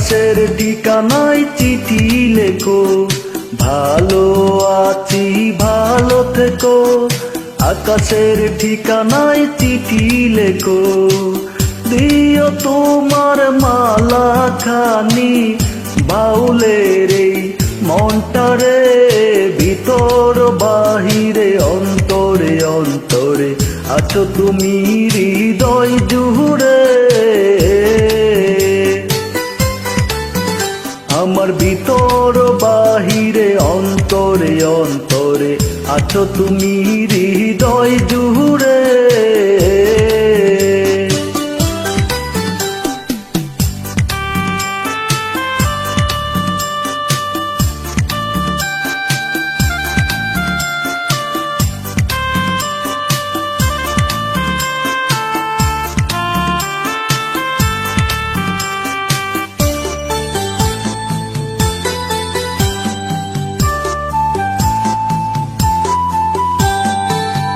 আকাশের ঠিকানায় চিঠি লেখো, ভালো আছি ভালো থেকো। আকাশের ঠিকানায় চিঠি লেখো, দিও তোমার মালা খানি বাউলের এই মনটারে, ভিতর বাহিরে অন্তরে অন্তরে আছো তুমি হৃদয় জুড়ে। আমার ভিতর বাহিরে অন্তরে অন্তরে আছো তুমি হৃদয় জুড়ে।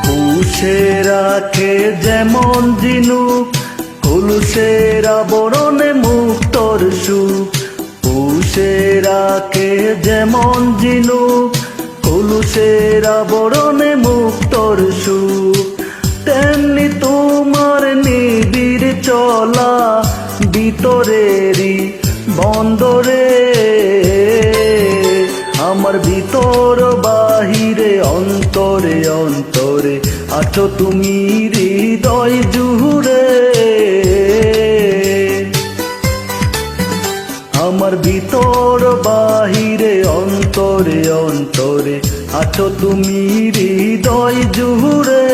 পুষে রাখে যেমন ঝিনুক, কুলুসের আবরণে মুক্তর সুখ। পুষে রাখে যেমন ঝিনুক, কুলুসের আবরণে মুক্তর সুখ। তেমনি তোমার নিবিড় চলা ভিতরেরই বন্দরে, আমার ভিতর বাহিরে অন্তরে অন্তরে আছো তুমি হৃদয় জুড়ে। আমার ভিতর বাহিরে অন্তরে অন্তরে আছো তুমি হৃদয় জুড়ে।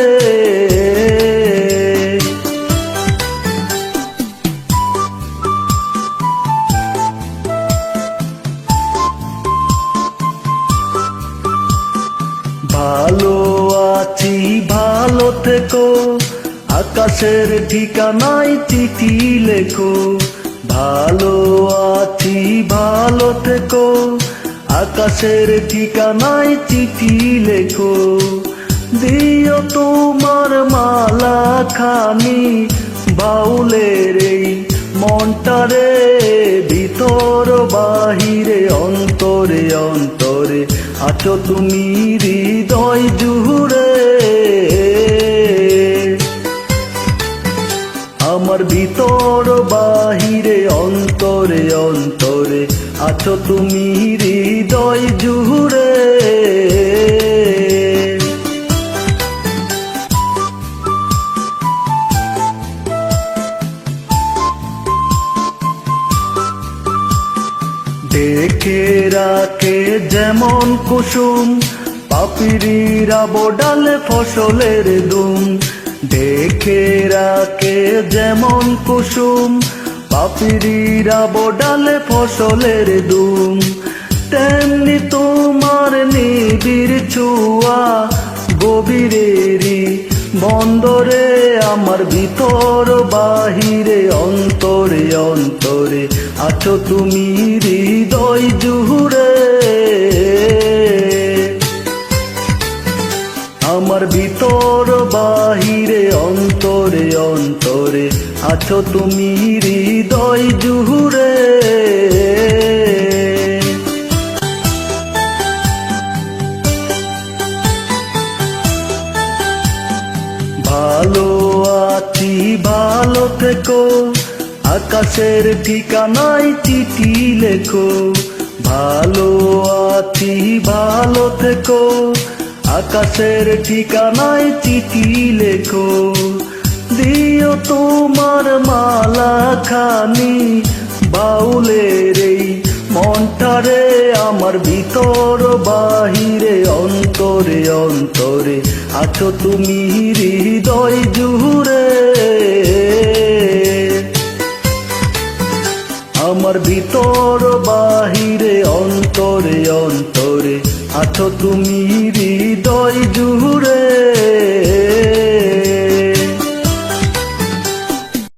ভালো আছি ভালো থেকো, আকাশের ঠিকানায় চিঠি লেখো। ভালো আছি ভালো থেকো, আকাশের ঠিকানায় চিঠি লেখো। দিও তোমার মালা খানি বাউলের এই মনটারে, ভিতর বাহিরে অন্তরে অন্তরে আছো তুমি হৃদয় জুড়ে। আমার ভিতর বাহিরে অন্তরে অন্তরে আছো তুমি হৃদয় জুড়ে। দেখে রাখে যেমন কুসুম, পাপিরিরা বোডালে ফসলের দুম। দেখে রাখে যেমন কুসুম, পাপিরিরা বোডালে ফসলের দুম। তেমনি তোমার নিবিড় ছোঁয়া গভীরেরই বন্দরে, আমার ভিতর বাহিরে অন্তরে অন্তরে আছো তুমি হৃদয় জুড়ে। আমার ভিতর বাহিরে অন্তরে অন্তরে আছো তুমি হৃদয় জুড়ে। ভালো আছি ভালো থেকো, আকাশের ঠিকানায় চিঠি লেখো। ভালো আছি ভালো থেকো, আকাশের ঠিকানায় চিঠি লেখো। দিও তোমার মালা খানি বাউলের এই মনটারে, আমার ভিতর বাহিরে অন্তরে অন্তরে আছো তুমি হৃদয় জুড়ে। আমার ভিতর বাহিরে অন্তরে অন্তরে আছো তুমি হৃদয়